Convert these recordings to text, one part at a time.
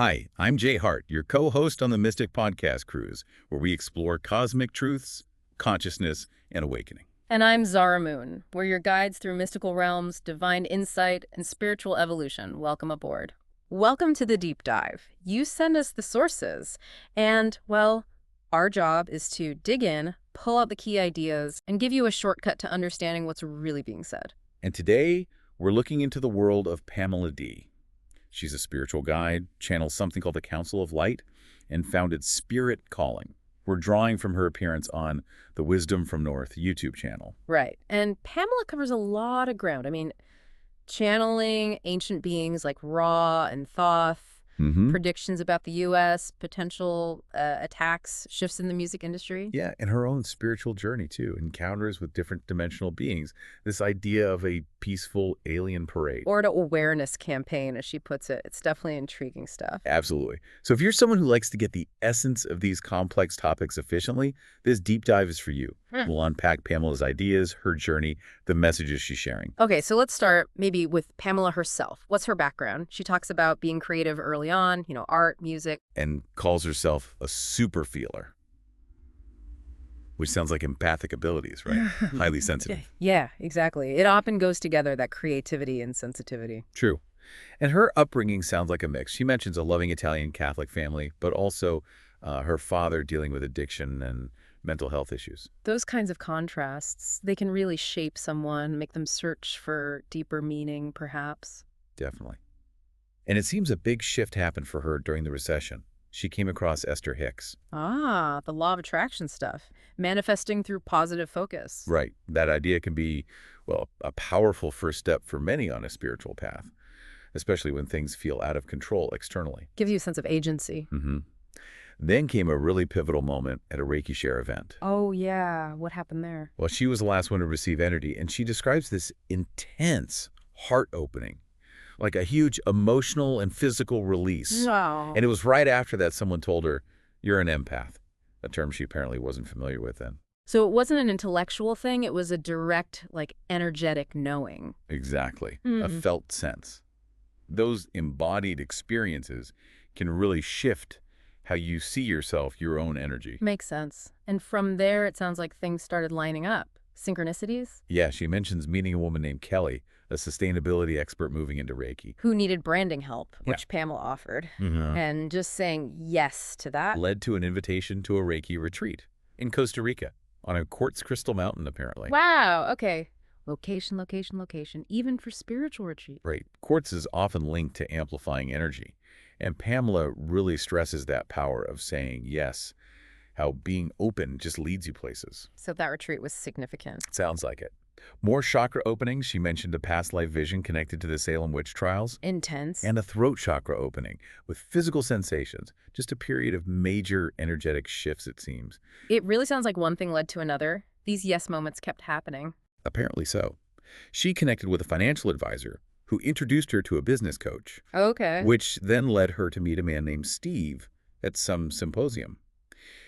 Hi, I'm Jay Hart, your co-host on the Mystic Podcast Cruise, where we explore cosmic truths, consciousness, and awakening. And I'm Zara Moon. We're your guides through mystical realms, divine insight, and spiritual evolution. Welcome aboard. Welcome to the deep dive. You send us the sources, and, well, our job is to dig in, pull out the key ideas, and give you a shortcut to understanding what's really being said. And today, we're looking into the world of Pamela D. She's a spiritual guide, channels something called the Council of Light, and founded Spirit Calling. We're drawing from her appearance on the Wisdom from North YouTube channel. Right. And Pamela covers a lot of ground. I mean, channeling ancient beings like Ra and Thoth, predictions about the U.S., potential attacks, shifts in the music industry. Yeah, and her own spiritual journey, too. Encounters with different dimensional beings. This idea of a peaceful alien parade. Or an awareness campaign, as she puts it. It's definitely intriguing stuff. Absolutely. So if you're someone who likes to get the essence of these complex topics efficiently, this deep dive is for you. We'll unpack Pamela's ideas, her journey, the messages she's sharing. Okay, so let's start maybe with Pamela herself. What's her background? She talks about being creative early on, art, music. And calls herself a super feeler, which sounds like empathic abilities, right? Highly sensitive. Yeah, exactly. It often goes together, that creativity and sensitivity. True. And her upbringing sounds like a mix. She mentions a loving Italian Catholic family, but also her father dealing with addiction and mental health issues. Those kinds of contrasts, they can really shape someone, make them search for deeper meaning, perhaps. Definitely. And it seems a big shift happened for her during the recession. She came across Esther Hicks. Ah, the law of attraction stuff. Manifesting through positive focus. Right. That idea can be, well, a powerful first step for many on a spiritual path, especially when things feel out of control externally. Gives you a sense of agency. Then came a really pivotal moment at a Reiki Share event. Oh, yeah. What happened there? Well, she was the last one to receive energy, and she describes this intense heart opening, like a huge emotional and physical release. No. And it was right after that someone told her, "You're an empath," a term she apparently wasn't familiar with then. So it wasn't an intellectual thing. It was a direct, energetic knowing. Exactly. A felt sense. Those embodied experiences can really shift how you see yourself, your own energy. Makes sense. And from there, it sounds like things started lining up. Synchronicities? Yeah, she mentions meeting a woman named Kelly, a sustainability expert moving into Reiki. Who needed branding help, which Pamela offered. And just saying yes to that. Led to an invitation to a Reiki retreat in Costa Rica on a quartz crystal mountain, apparently. Wow, okay. Location, location, location, even for spiritual retreat. Right. Quartz is often linked to amplifying energy. And Pamela really stresses that power of saying yes, how being open just leads you places. So that retreat was significant. Sounds like it. More chakra openings. She mentioned a past life vision connected to the Salem witch trials. Intense. And a throat chakra opening with physical sensations. Just a period of major energetic shifts, it seems. It really sounds like one thing led to another. These yes moments kept happening. Apparently so. She connected with a financial advisor who introduced her to a business coach. Okay. Which then led her to meet a man named Steve at some symposium.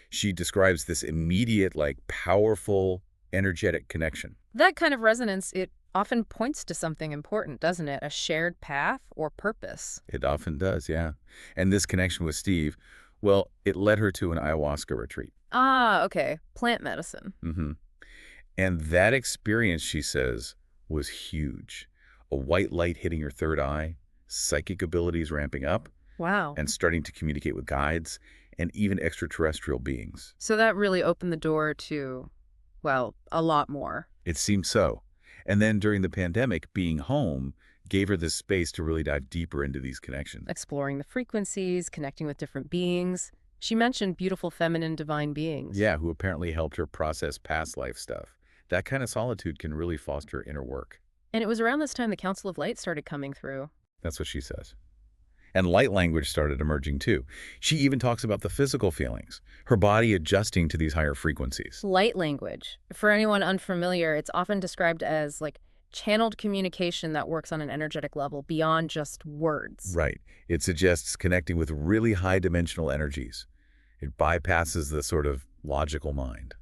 She describes this immediate, powerful, energetic connection. That kind of resonance, it often points to something important, doesn't it? A shared path or purpose. It often does, yeah. And this connection with Steve, well, it led her to an ayahuasca retreat. Ah, okay. Plant medicine. And that experience, she says, was huge. A white light hitting her third eye, psychic abilities ramping up. Wow. And starting to communicate with guides and even extraterrestrial beings. So that really opened the door to, well, a lot more. It seems so. And then during the pandemic, being home gave her this space to really dive deeper into these connections. Exploring the frequencies, connecting with different beings. She mentioned beautiful feminine divine beings. Yeah, who apparently helped her process past life stuff. That kind of solitude can really foster inner work. And it was around this time the Council of Light started coming through. That's what she says. And light language started emerging too. She even talks about the physical feelings, her body adjusting to these higher frequencies. Light language. For anyone unfamiliar, it's often described as channeled communication that works on an energetic level beyond just words. Right. It suggests connecting with really high dimensional energies. It bypasses the sort of logical mind.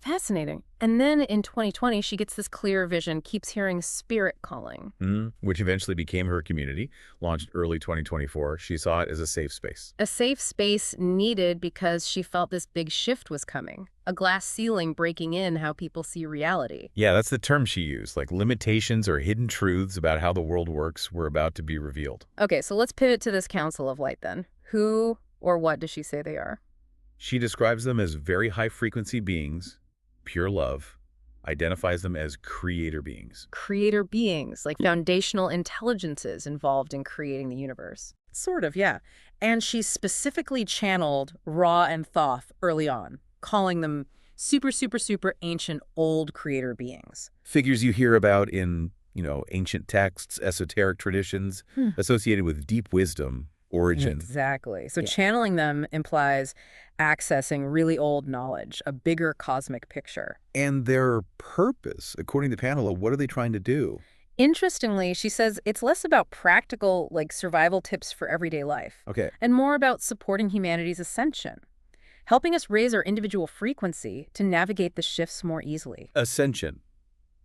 Fascinating. And then in 2020, she gets this clear vision, keeps hearing spirit calling. Which eventually became her community, launched early 2024. She saw it as a safe space. A safe space needed because she felt this big shift was coming. A glass ceiling breaking in how people see reality. Yeah, that's the term she used, like limitations or hidden truths about how the world works were about to be revealed. Okay, so let's pivot to this Council of Light then. Who or what does she say they are? She describes them as very high-frequency beings, pure love, identifies them as creator beings. Creator beings, like foundational intelligences involved in creating the universe. Sort of, yeah. And she specifically channeled Ra and Thoth early on, calling them super, super, super ancient old creator beings. Figures you hear about in, ancient texts, esoteric traditions, associated with deep wisdom, origin. Exactly. So Yeah. channeling them implies accessing really old knowledge, a bigger cosmic picture. And their purpose, according to Pamela, what are they trying to do? Interestingly, she says it's less about practical, like survival tips for everyday life, Okay. and more about supporting humanity's ascension, helping us raise our individual frequency to navigate the shifts more easily. Ascension,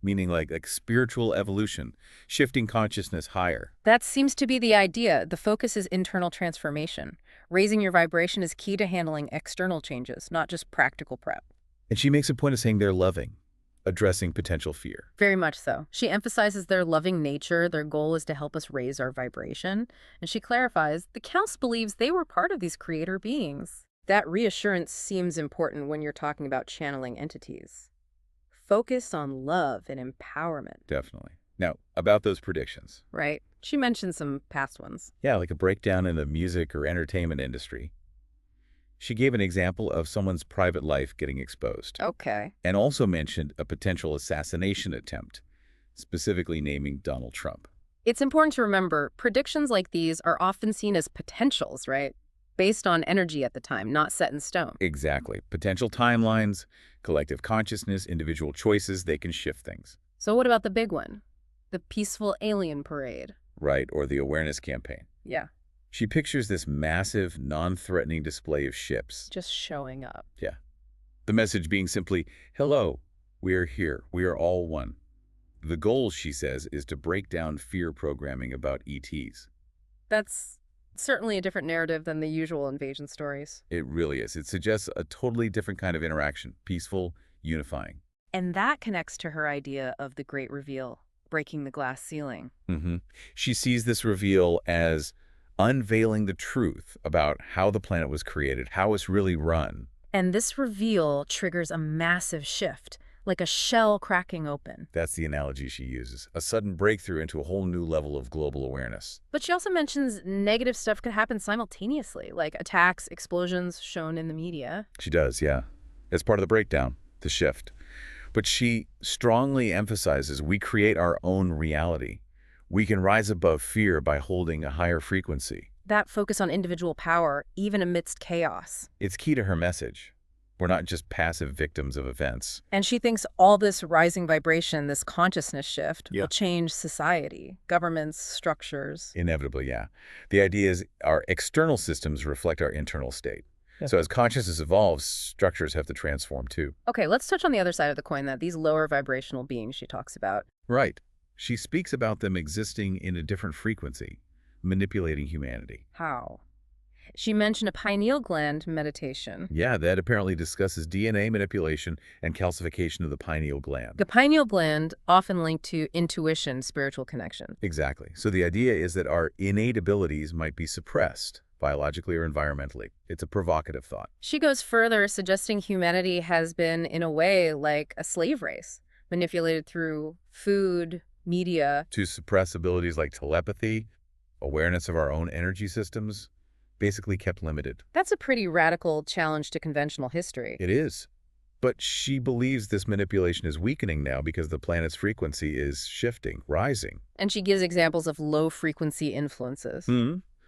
meaning like spiritual evolution, shifting consciousness higher. That seems to be the idea. The focus is internal transformation. Raising your vibration is key to handling external changes, not just practical prep. And she makes a point of saying they're loving, addressing potential fear. Very much so. She emphasizes their loving nature. Their goal is to help us raise our vibration. And she clarifies the Council believes they were part of these creator beings. That reassurance seems important when you're talking about channeling entities. Focus on love and empowerment, Definitely. Now, about those predictions. right? She mentioned some past ones. Yeah, like a breakdown in the music or entertainment industry. She gave an example of someone's private life getting exposed, Okay. and also mentioned a potential assassination attempt, specifically naming Donald Trump. It's important to remember predictions like these are often seen as potentials, right? Based on energy at the time, not set in stone. Exactly. Potential timelines, collective consciousness, individual choices, they can shift things. So what about the big one? The peaceful alien parade. Right, or the awareness campaign. Yeah, She pictures this massive, non-threatening display of ships. just showing up. Yeah. The message being simply, hello, we are here. We are all one. The goal, she says, is to break down fear programming about ETs. That's certainly a different narrative than the usual invasion stories. It really is. It suggests a totally different kind of interaction, peaceful, unifying. And that connects to her idea of the great reveal, breaking the glass ceiling. She sees this reveal as unveiling the truth about how the planet was created, how it's really run. And this reveal triggers a massive shift, like a shell cracking open. That's the analogy she uses, a sudden breakthrough into a whole new level of global awareness. But she also mentions negative stuff could happen simultaneously, like attacks, explosions shown in the media. She does, yeah. As part of the breakdown, the shift. But she strongly emphasizes we create our own reality. We can rise above fear by holding a higher frequency. That focus on individual power, even amidst chaos. It's key to her message. We're not just passive victims of events. And she thinks all this rising vibration, this consciousness shift, Yeah. will change society, governments, structures. Inevitably, yeah. The idea is our external systems reflect our internal state. Yeah. So as consciousness evolves, structures have to transform too. Okay, let's touch on the other side of the coin, that these lower vibrational beings she talks about. Right. She speaks about them existing in a different frequency, manipulating humanity. How? She mentioned a pineal gland meditation. Yeah, that apparently discusses DNA manipulation and calcification of the pineal gland. The pineal gland, often linked to intuition, spiritual connection. Exactly. So the idea is that our innate abilities might be suppressed, biologically or environmentally. It's a provocative thought. She goes further, suggesting humanity has been, in a way, like a slave race, manipulated through food, media. To suppress abilities like telepathy, awareness of our own energy systems, basically kept limited. That's a pretty radical challenge to conventional history. It is. But she believes this manipulation is weakening now because the planet's frequency is shifting, rising. And she gives examples of low-frequency influences.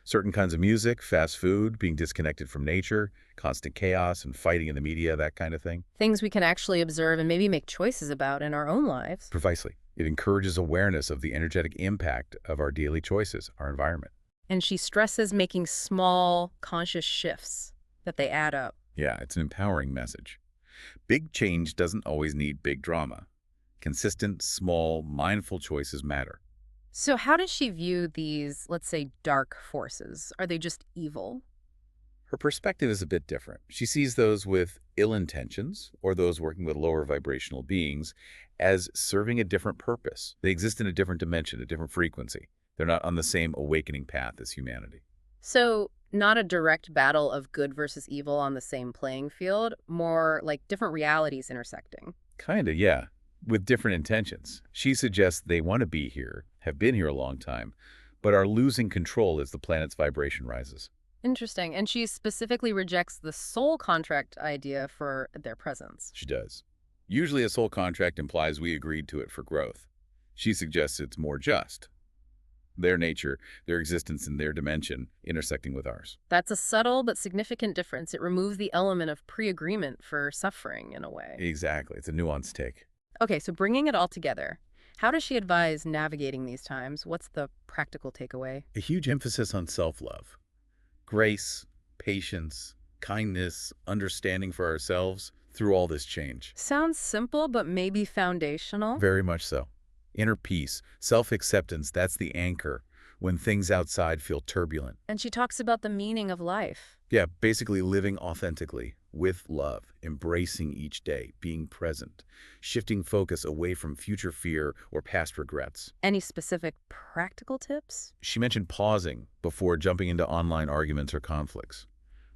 Certain kinds of music, fast food, being disconnected from nature, constant chaos and fighting in the media, that kind of thing. Things we can actually observe and maybe make choices about in our own lives. Precisely. It encourages awareness of the energetic impact of our daily choices, our environment. And she stresses making small, conscious shifts, that they add up. Yeah, it's an empowering message. Big change doesn't always need big drama. Consistent, small, mindful choices matter. So how does she view these, let's say, dark forces? Are they just evil? Her perspective is a bit different. She sees those with ill intentions, or those working with lower vibrational beings, as serving a different purpose. They exist in a different dimension, a different frequency. They're not on the same awakening path as humanity. So not a direct battle of good versus evil on the same playing field, more like different realities intersecting. Kinda, yeah, with different intentions. She suggests they want to be here, have been here a long time, but are losing control as the planet's vibration rises. Interesting. And she specifically rejects the soul contract idea for their presence. She does. Usually a soul contract implies we agreed to it for growth. She suggests it's more just. Their nature, their existence, and their dimension intersecting with ours. That's a subtle but significant difference. It removes the element of pre-agreement for suffering in a way. Exactly. It's a nuanced take. Okay, so bringing it all together, how does she advise navigating these times? What's the practical takeaway? A huge emphasis on self-love. Grace, patience, kindness, understanding for ourselves through all this change. Sounds simple, but maybe foundational. Very much so. Inner peace, self-acceptance, that's the anchor when things outside feel turbulent. And she talks about the meaning of life. Yeah, basically living authentically, with love, embracing each day, being present, shifting focus away from future fear or past regrets. Any specific practical tips? She mentioned pausing before jumping into online arguments or conflicts,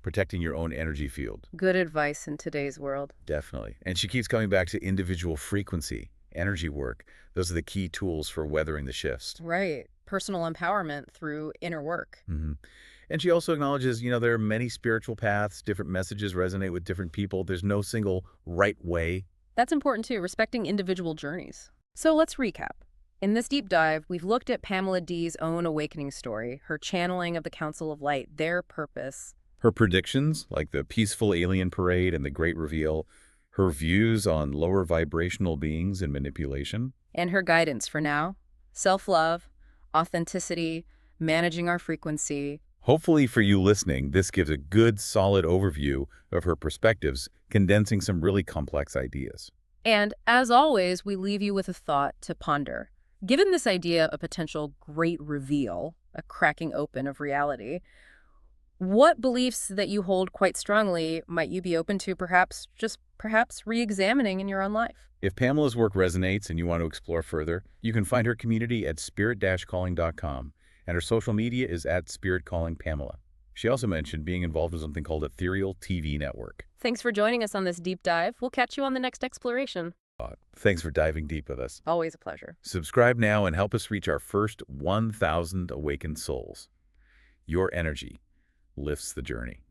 protecting your own energy field. Good advice in today's world. Definitely. And she keeps coming back to individual frequency, energy work. Those are the key tools for weathering the shifts. Right. Personal empowerment through inner work. And she also acknowledges, there are many spiritual paths, different messages resonate with different people. There's no single right way. That's important too, respecting individual journeys. So let's recap. In this deep dive, we've looked at Pamela D's own awakening story, her channeling of the Council of Light, their purpose, Her predictions, like the peaceful alien parade and the great reveal, her views on lower vibrational beings and manipulation. and her guidance for now. Self-love, authenticity, managing our frequency. Hopefully for you listening, this gives a good, solid overview of her perspectives, condensing some really complex ideas. And as always, we leave you with a thought to ponder. Given this idea of a potential great reveal, a cracking open of reality, what beliefs that you hold quite strongly might you be open to perhaps re-examining in your own life? If Pamela's work resonates and you want to explore further, you can find her community at spirit-calling.com, and her social media is at spiritcallingpamela. She also mentioned being involved in something called Ethereal TV Network. Thanks for joining us on this deep dive. We'll catch you on the next exploration. Thanks for diving deep with us. Always a pleasure. Subscribe now and help us reach our first 1,000 awakened souls. Your energy lifts the journey.